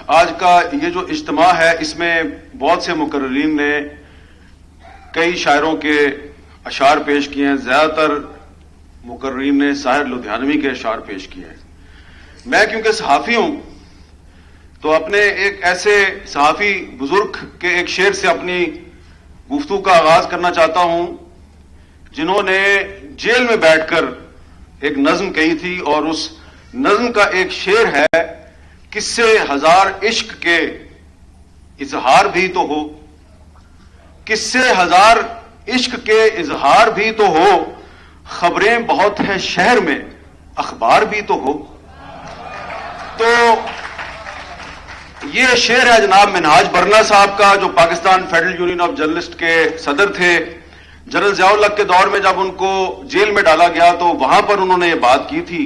آج کا یہ جو اجتماع ہے اس میں بہت سے مقررین نے کئی شاعروں کے اشعار پیش کیے ہیں. زیادہ تر مقررین نے ساحر لدھیانوی کے اشعار پیش کیے ہیں. میں کیونکہ صحافی ہوں تو اپنے ایک ایسے صحافی بزرگ کے ایک شعر سے اپنی گفتگو کا آغاز کرنا چاہتا ہوں جنہوں نے جیل میں بیٹھ کر ایک نظم کہی تھی، اور اس نظم کا ایک شعر ہے: قصے ہزار عشق کے اظہار بھی تو ہو، قصے ہزار عشق کے اظہار بھی تو ہو، خبریں بہت ہیں شہر میں اخبار بھی تو ہو. تو یہ شعر ہے جناب منہاج برنا صاحب کا، جو Pakistan federal union of journalist کے صدر تھے. جنرل ضیاء الحق کے دور میں جب ان کو جیل میں ڈالا گیا تو وہاں پر انہوں نے یہ بات کی تھی.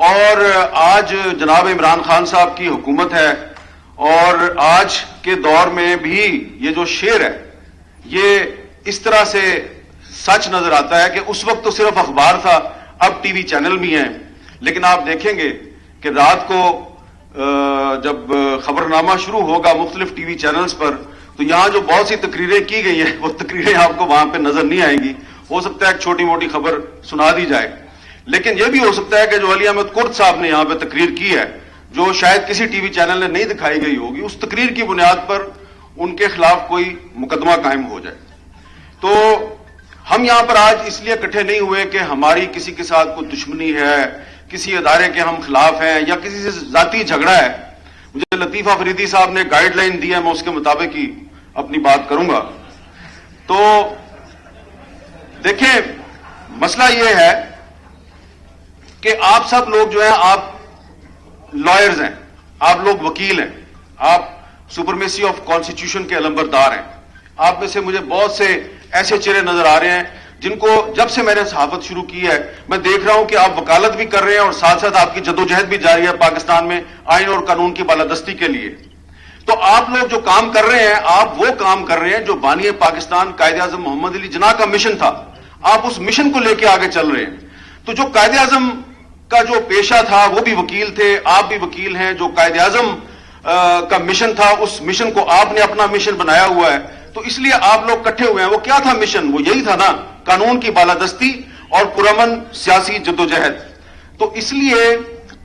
اور آج جناب عمران خان صاحب کی حکومت ہے، اور آج کے دور میں بھی یہ جو شعر ہے یہ اس طرح سے سچ نظر آتا ہے کہ اس وقت تو صرف اخبار تھا، اب ٹی وی چینل بھی ہیں. لیکن آپ دیکھیں گے کہ رات کو جب خبرنامہ شروع ہوگا مختلف ٹی وی چینلز پر تو یہاں جو بہت سی تقریریں کی گئی ہیں وہ تقریریں آپ کو وہاں پہ نظر نہیں آئیں گی. ہو سکتا ہے ایک چھوٹی موٹی خبر سنا دی جائے، لیکن یہ بھی ہو سکتا ہے کہ جو علی احمد کرد صاحب نے یہاں پہ تقریر کی ہے جو شاید کسی ٹی وی چینل نے نہیں دکھائی گئی ہوگی، اس تقریر کی بنیاد پر ان کے خلاف کوئی مقدمہ قائم ہو جائے. تو ہم یہاں پر آج اس لیے اکٹھے نہیں ہوئے کہ ہماری کسی کے ساتھ کوئی دشمنی ہے، کسی ادارے کے ہم خلاف ہیں، یا کسی سے ذاتی جھگڑا ہے. مجھے لطیف افریدی صاحب نے گائیڈ لائن دی ہے، میں اس کے مطابق ہی اپنی بات کروں گا. تو دیکھیں، مسئلہ یہ ہے کہ آپ سب لوگ جو ہیں آپ لائرز ہیں، آپ لوگ وکیل ہیں، آپ سپرمیسی آف کانسٹیٹیوشن کے علمبردار ہیں. آپ میں سے مجھے بہت سے ایسے چہرے نظر آ رہے ہیں جن کو جب سے میں نے صحافت شروع کی ہے میں دیکھ رہا ہوں کہ آپ وکالت بھی کر رہے ہیں اور ساتھ ساتھ آپ کی جدوجہد بھی جاری ہے پاکستان میں آئین اور قانون کی بالادستی کے لیے. تو آپ لوگ جو کام کر رہے ہیں آپ وہ کام کر رہے ہیں جو بانی پاکستان قائد اعظم محمد علی جناح کا مشن تھا. آپ اس مشن کو لے کے آگے چل رہے ہیں. تو جو قائد اعظم کا جو پیشہ تھا وہ بھی وکیل تھے، آپ بھی وکیل ہیں. جو قائد اعظم کا مشن تھا اس مشن کو آپ نے اپنا مشن بنایا ہوا ہے. تو اس لیے آپ لوگ کٹھے ہوئے ہیں. وہ کیا تھا مشن؟ وہ یہی تھا نا، قانون کی بالادستی اور پرامن سیاسی جدوجہد. تو اس لیے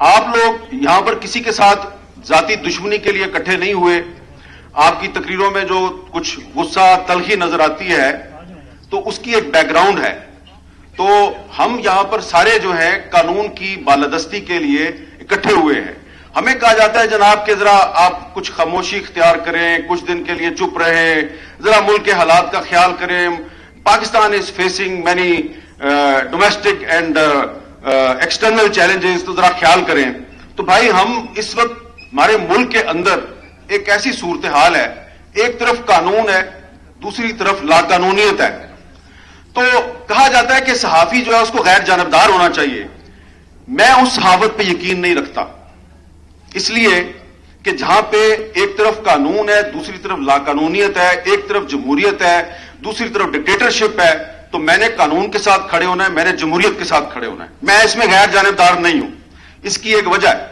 آپ لوگ یہاں پر کسی کے ساتھ ذاتی دشمنی کے لیے اکٹھے نہیں ہوئے. آپ کی تقریروں میں جو کچھ غصہ تلخی نظر آتی ہے تو اس کی ایک بیک گراؤنڈ ہے. تو ہم یہاں پر سارے جو ہیں قانون کی بالادستی کے لیے اکٹھے ہوئے ہیں. ہمیں کہا جاتا ہے جناب کہ ذرا آپ کچھ خاموشی اختیار کریں، کچھ دن کے لیے چپ رہیں، ذرا ملک کے حالات کا خیال کریں. Pakistan is facing many domestic and external challenges, تو ذرا خیال کریں. تو بھائی ہم اس وقت ہمارے ملک کے اندر ایک ایسی صورتحال ہے، ایک طرف قانون ہے دوسری طرف لا قانونیت ہے. تو کہا جاتا ہے کہ صحافی جو ہے اس کو غیر جانبدار ہونا چاہیے. میں اس صحافت پہ یقین نہیں رکھتا، اس لیے کہ جہاں پہ ایک طرف قانون ہے دوسری طرف لا قانونیت ہے، ایک طرف جمہوریت ہے دوسری طرف ڈکٹیٹرشپ ہے، تو میں نے قانون کے ساتھ کھڑے ہونا ہے، میں نے جمہوریت کے ساتھ کھڑے ہونا ہے. میں اس میں غیر جانبدار نہیں ہوں. اس کی ایک وجہ ہے،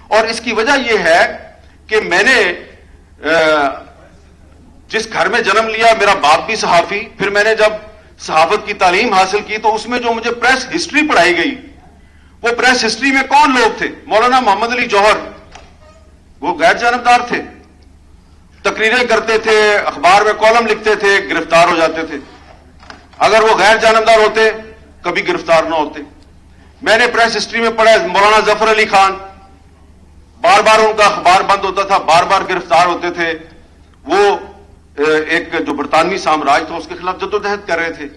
اور اس کی وجہ یہ ہے کہ میں نے جس گھر میں جنم لیا، میرا باپ بھی صحافی، پھر میں نے جب صحافت کی تعلیم حاصل کی تو اس میں جو مجھے پریس ہسٹری پڑھائی گئی، وہ پریس ہسٹری میں کون لوگ تھے؟ مولانا محمد علی جوہر، وہ غیر جانبدار تھے، تقریریں کرتے تھے، اخبار میں کالم لکھتے تھے، گرفتار ہو جاتے تھے. اگر وہ غیر جانبدار ہوتے کبھی گرفتار نہ ہوتے. میں نے پریس ہسٹری میں پڑھا مولانا ظفر علی خان، بار بار ان کا اخبار بند ہوتا تھا، بار بار گرفتار ہوتے تھے. وہ ایک جو برطانوی سامراج تھا اس کے خلاف جدوجہد کر رہے تھے.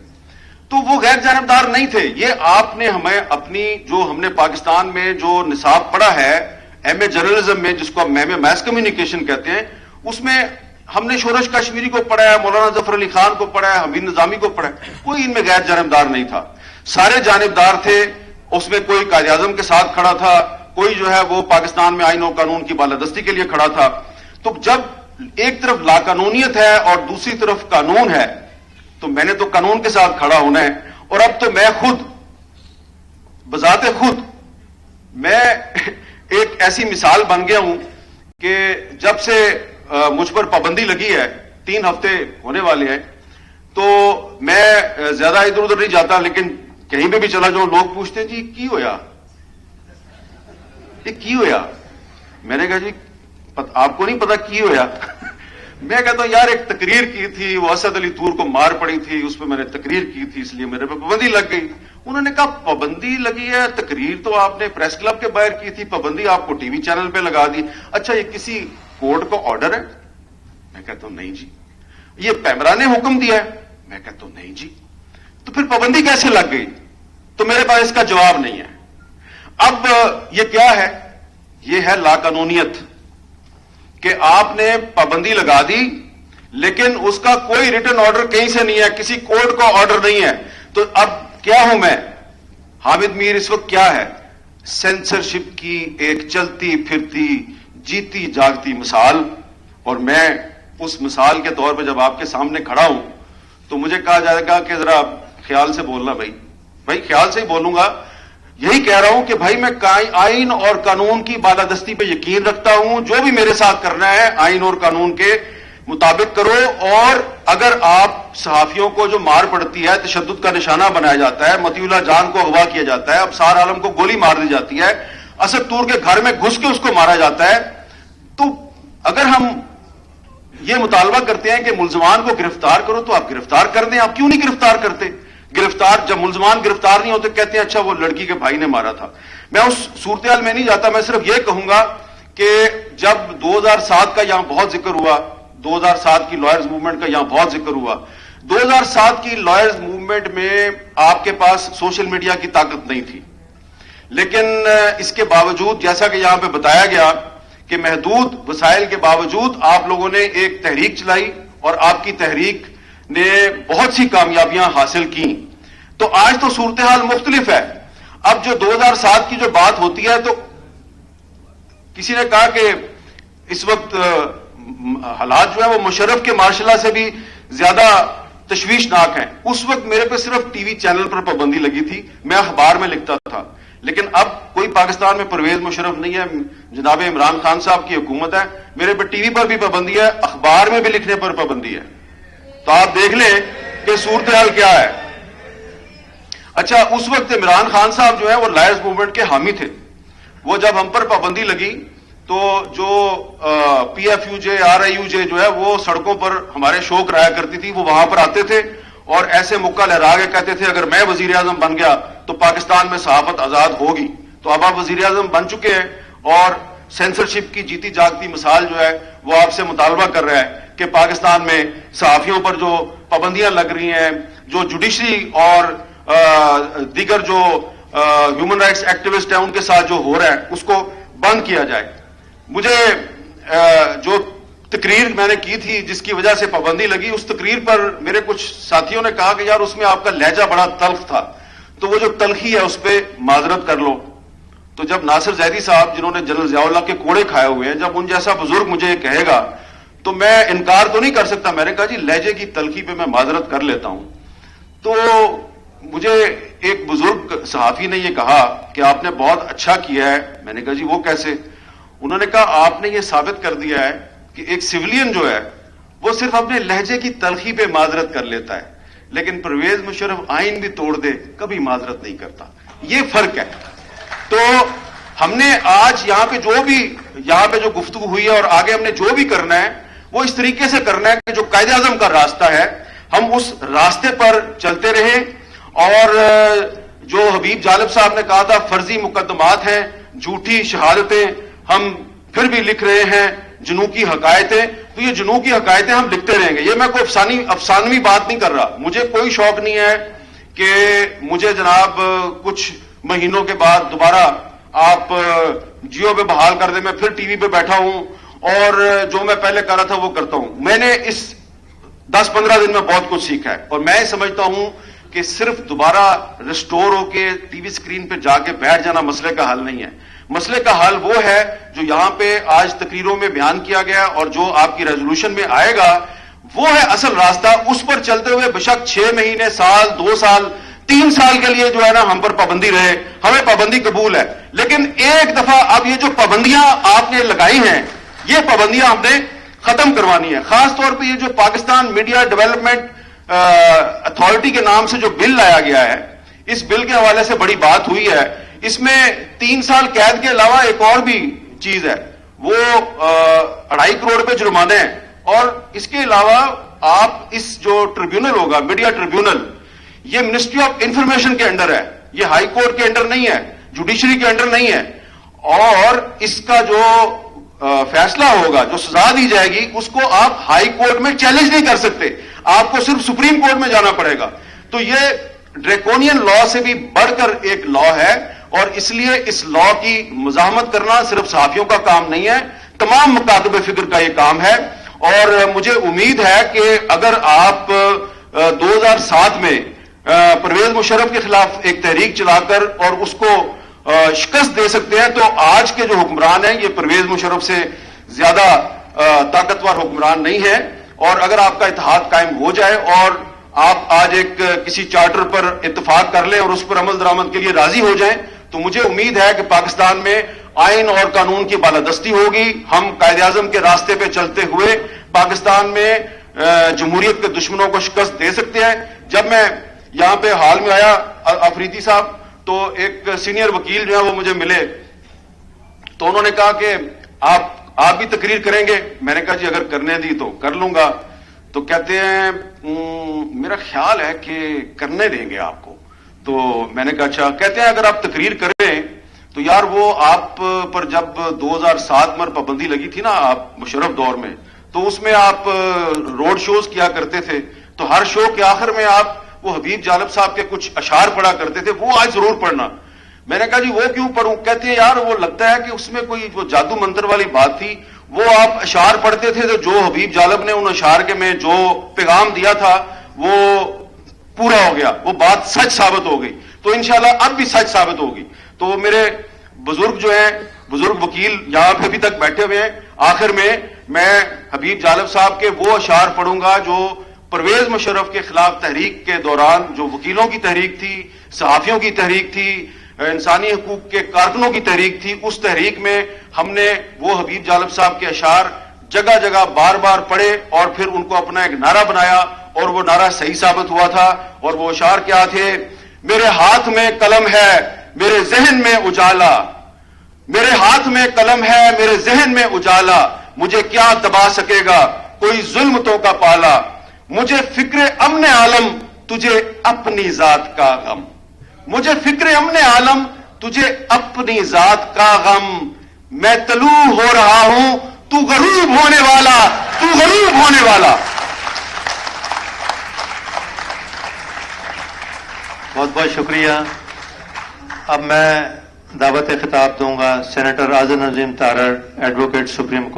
تو وہ غیر جانبدار نہیں تھے. یہ آپ نے ہمیں اپنی جو ہم نے پاکستان میں جو نصاب پڑھا ہے ایم اے جرنلزم میں، جس کو ہم ایم اے میس کمیونیکیشن کہتے ہیں، اس میں ہم نے شورش کشمیری کو پڑھا ہے، مولانا ظفر علی خان کو پڑھا ہے، حمید نظامی کو پڑھا ہے. کوئی ان میں غیر جانبدار نہیں تھا، سارے جانبدار تھے. اس میں کوئی قائد اعظم کے ساتھ کھڑا تھا، کوئی جو ہے وہ پاکستان میں آئین و قانون کی بالادستی کے لیے کھڑا تھا. تو جب ایک طرف لا قانونیت ہے اور دوسری طرف قانون ہے تو میں نے تو قانون کے ساتھ کھڑا ہونا ہے. اور اب تو میں خود بذات خود میں ایک ایسی مثال بن گیا ہوں کہ جب سے مجھ پر پابندی لگی ہے 3 ہفتے ہونے والے ہیں تو میں زیادہ ادھر ادھر نہیں جاتا, لیکن کہیں پہ بھی چلا جاؤں لوگ پوچھتے ہیں جی کی ہویا, یہ کی ہویا. میں نے کہا جی آپ کو نہیں پتا کی ہویا. میں کہتا ہوں یار ایک تقریر کی تھی, وہ اسد علی طور کو مار پڑی تھی, اس پہ میں نے تقریر کی تھی, اس لیے میرے پہ پابندی لگ گئی. انہوں نے کہا پابندی لگی ہے, تقریر تو آپ نے پریس کلب کے باہر کی تھی, پابندی آپ کو ٹی وی چینل پہ لگا دی. اچھا یہ کسی کورٹ کا آرڈر ہے؟ میں کہتا ہوں نہیں جی. یہ پیمرا نے حکم دیا ہے؟ میں کہتا ہوں نہیں جی. تو پھر پابندی کیسے لگ گئی؟ تو میرے پاس اس کا جواب نہیں ہے. اب یہ کیا ہے؟ یہ ہے لاقانونیت کہ آپ نے پابندی لگا دی لیکن اس کا کوئی ریٹن آرڈر کہیں سے نہیں ہے, کسی کورٹ کا آرڈر نہیں ہے. تو اب کیا ہوں میں؟ حامد میر اس وقت کیا ہے؟ سینسرشپ کی ایک چلتی پھرتی جیتی جاگتی مثال. اور میں اس مثال کے طور پہ جب آپ کے سامنے کھڑا ہوں تو مجھے کہا جائے گا کہ ذرا خیال سے بولنا. بھائی خیال سے ہی بولوں گا. یہی کہہ رہا ہوں کہ بھائی میں آئین اور قانون کی بالادستی پہ یقین رکھتا ہوں. جو بھی میرے ساتھ کرنا ہے آئین اور قانون کے مطابق کرو. اور اگر آپ صحافیوں کو جو مار پڑتی ہے, تشدد کا نشانہ بنایا جاتا ہے, مطیع اللہ جان کو اغوا کیا جاتا ہے, ابصار عالم کو گولی مار دی جاتی ہے, اسد طور کے گھر میں گھس کے اس کو مارا جاتا ہے, تو اگر ہم یہ مطالبہ کرتے ہیں کہ ملزمان کو گرفتار کرو تو آپ گرفتار کر دیں. آپ کیوں نہیں گرفتار کرتے؟ گرفتار جب ملزمان گرفتار نہیں ہوتے کہتے ہیں اچھا وہ لڑکی کے بھائی نے مارا تھا. میں اس صورتحال میں نہیں جاتا. میں صرف یہ کہوں گا کہ جب 2007 کا یہاں بہت ذکر ہوا, 2007 کی لائرز موومنٹ کا یہاں بہت ذکر ہوا, 2007 کی لائرز موومنٹ میں آپ کے پاس سوشل میڈیا کی طاقت نہیں تھی, لیکن اس کے باوجود جیسا کہ یہاں پہ بتایا گیا کہ محدود وسائل کے باوجود آپ لوگوں نے ایک تحریک چلائی اور آپ کی تحریک نے بہت سی کامیابیاں حاصل کی. تو آج تو صورتحال مختلف ہے. اب جو 2007 کی جو بات ہوتی ہے تو کسی نے کہا کہ اس وقت حالات جو ہے وہ مشرف کے ماشاء اللہ سے بھی زیادہ تشویشناک ہیں. اس وقت میرے پہ صرف ٹی وی چینل پر پابندی لگی تھی, میں اخبار میں لکھتا تھا. لیکن اب کوئی پاکستان میں پرویز مشرف نہیں ہے, جناب عمران خان صاحب کی حکومت ہے. میرے پہ ٹی وی پر بھی پابندی ہے, اخبار میں بھی لکھنے پر پابندی ہے. تو آپ دیکھ لیں کہ صورتحال کیا ہے. اچھا اس وقت عمران خان صاحب جو ہے وہ لائرز موومنٹ کے حامی تھے. وہ جب ہم پر پابندی لگی تو جو P F U J R I U J جو ہے وہ سڑکوں پر ہمارے شو کرایا کرتی تھی, وہ وہاں پر آتے تھے اور ایسے مکہ لہرا کے کہتے تھے اگر میں وزیر اعظم بن گیا تو پاکستان میں صحافت آزاد ہوگی. تو اب آپ وزیر اعظم بن چکے ہیں اور سینسرشپ کی جیتی جاگتی مثال جو ہے وہ آپ سے مطالبہ کر رہا ہے کہ پاکستان میں صحافیوں پر جو پابندیاں لگ رہی ہیں, جو جوڈیشری اور دیگر جو ہیومن رائٹس ایکٹیوسٹ ہیں ان کے ساتھ جو ہو رہا ہے اس کو بند کیا جائے. مجھے جو تقریر میں نے کی تھی جس کی وجہ سے پابندی لگی, اس تقریر پر میرے کچھ ساتھیوں نے کہا کہ یار اس میں آپ کا لہجہ بڑا تلخ تھا, تو وہ جو تلخی ہے اس پہ معذرت کر لو. تو جب ناصر زیدی صاحب جنہوں نے جنرل ضیاء اللہ کے کوڑے کھائے ہوئے ہیں, جب ان جیسا بزرگ مجھے یہ کہے گا تو میں انکار تو نہیں کر سکتا. میں نے کہا جی لہجے کی تلخی پہ میں معذرت کر لیتا ہوں. تو مجھے ایک بزرگ صحافی نے یہ کہا کہ آپ نے بہت اچھا کیا ہے. میں نے کہا جی وہ کیسے؟ انہوں نے کہا آپ نے یہ ثابت کر دیا ہے کہ ایک سویلین جو ہے وہ صرف اپنے لہجے کی تلخی پہ معذرت کر لیتا ہے, لیکن پرویز مشرف آئین بھی توڑ دے کبھی معذرت نہیں کرتا. یہ فرق ہے. تو ہم نے آج یہاں پہ جو گفتگو ہوئی ہے اور آگے ہم نے جو بھی کرنا ہے وہ اس طریقے سے کرنا ہے کہ جو قائد اعظم کا راستہ ہے ہم اس راستے پر چلتے رہیں. اور جو حبیب جالب صاحب نے کہا تھا فرضی مقدمات ہیں, جھوٹی شہادتیں, ہم پھر بھی لکھ رہے ہیں جنوں کی حقائقیں. تو یہ جنوں کی حقائقیں ہم لکھتے رہیں گے. یہ میں کوئی افسانوی بات نہیں کر رہا. مجھے کوئی شوق نہیں ہے کہ مجھے جناب کچھ مہینوں کے بعد دوبارہ آپ جیو پہ بحال کر دیں, میں پھر ٹی وی پہ بیٹھا ہوں اور جو میں پہلے کر رہا تھا وہ کرتا ہوں. میں نے اس 10-15 دن میں بہت کچھ سیکھا ہے اور میں سمجھتا ہوں کہ صرف دوبارہ ریسٹور ہو کے ٹی وی سکرین پہ جا کے بیٹھ جانا مسئلے کا حل نہیں ہے. مسئلے کا حل وہ ہے جو یہاں پہ آج تقریروں میں بیان کیا گیا اور جو آپ کی ریزولوشن میں آئے گا وہ ہے اصل راستہ. اس پر چلتے ہوئے بشک 6 مہینے, سال, 2 سال, 3 سال کے لیے جو ہے نا ہم پر پابندی رہے, ہمیں پابندی قبول ہے. لیکن ایک دفعہ اب یہ جو پابندیاں آپ نے لگائی ہیں یہ پابندیاں ہم نے ختم کروانی ہے. خاص طور پہ یہ جو پاکستان میڈیا ڈیولپمنٹ اتھارٹی کے نام سے جو بل لایا گیا ہے, اس بل کے حوالے سے بڑی بات ہوئی ہے. اس میں 3 سال قید کے علاوہ ایک اور بھی چیز ہے, وہ 2.5 کروڑ پہ جرمانے ہیں. اور اس کے علاوہ آپ اس جو ٹریبیونل ہوگا, میڈیا ٹریبیونل, یہ منسٹری آف انفارمیشن کے انڈر ہے, یہ ہائی کورٹ کے انڈر نہیں ہے, جوڈیشری کے انڈر نہیں ہے. اور اس کا جو فیصلہ ہوگا, جو سزا دی جائے گی, اس کو آپ ہائی کورٹ میں چیلنج نہیں کر سکتے, آپ کو صرف سپریم کورٹ میں جانا پڑے گا. تو یہ ڈریکونین لا سے بھی بڑھ کر ایک لا ہے, اور اس لیے اس لا کی مزاحمت کرنا صرف صحافیوں کا کام نہیں ہے, تمام مکاتب فکر کا یہ کام ہے. اور مجھے امید ہے کہ اگر آپ 2007 میں پرویز مشرف کے خلاف ایک تحریک چلا کر اور اس کو شکست دے سکتے ہیں, تو آج کے جو حکمران ہیں یہ پرویز مشرف سے زیادہ طاقتور حکمران نہیں ہے. اور اگر آپ کا اتحاد قائم ہو جائے اور آپ آج ایک کسی چارٹر پر اتفاق کر لیں اور اس پر عمل درآمد کے لیے راضی ہو جائیں, تو مجھے امید ہے کہ پاکستان میں آئین اور قانون کی بالادستی ہوگی. ہم قائد اعظم کے راستے پہ چلتے ہوئے پاکستان میں جمہوریت کے دشمنوں کو شکست دے سکتے ہیں. جب میں یہاں پہ حال میں آیا افریدی صاحب, تو ایک سینئر وکیل جو ہے وہ مجھے ملے, تو انہوں نے کہا کہ آپ بھی تقریر کریں گے. میں نے کہا جی اگر کرنے دی تو کر لوں گا. تو کہتے ہیں میرا خیال ہے کہ کرنے دیں گے آپ کو. تو میں نے کہا اچھا. کہتے ہیں اگر آپ تقریر کریں تو یار وہ آپ پر جب 2007 میں پابندی لگی تھی نا آپ مشرف دور میں, تو اس میں آپ روڈ شوز کیا کرتے تھے, تو ہر شو کے آخر میں آپ وہ حبیب جالب صاحب کے کچھ اشعار پڑھا کرتے تھے, وہ آج ضرور پڑھنا. میں نے کہا جی وہ کیوں پڑھوں؟ کہتے ہیں یار وہ لگتا ہے کہ اس میں کوئی وہ جادو منتر والی بات تھی, وہ آپ اشعار پڑھتے تھے تو جو حبیب جالب نے ان اشعار کے میں جو پیغام دیا تھا وہ پورا ہو گیا, وہ بات سچ ثابت ہو گئی. تو انشاءاللہ اب بھی سچ ثابت ہوگی. تو میرے بزرگ جو ہیں, بزرگ وکیل یہاں پہ ابھی تک بیٹھے ہوئے ہیں, آخر میں حبیب جالب صاحب کے وہ اشعار پڑھوں گا جو پرویز مشرف کے خلاف تحریک کے دوران, جو وکیلوں کی تحریک تھی, صحافیوں کی تحریک تھی, انسانی حقوق کے کارکنوں کی تحریک تھی, اس تحریک میں ہم نے وہ حبیب جالب صاحب کے اشعار جگہ جگہ بار بار پڑھے اور پھر ان کو اپنا ایک نعرہ بنایا, اور وہ نعرہ صحیح ثابت ہوا تھا. اور وہ اشعار کیا تھے؟ میرے ہاتھ میں قلم ہے میرے ذہن میں اجالا, میرے ہاتھ میں قلم ہے میرے ذہن میں اجالا, مجھے کیا دبا سکے گا کوئی ظلم تو کا پالا, مجھے فکر امن عالم تجھے اپنی ذات کا غم, مجھے فکر امن عالم تجھے اپنی ذات کا غم, میں طلوع ہو رہا ہوں تو غروب ہونے والا, تو غروب ہونے والا. بہت بہت شکریہ. اب میں دعوت خطاب دوں گا سینیٹر اعظم نظیم تارڑ, ایڈوکیٹ سپریم کورٹ.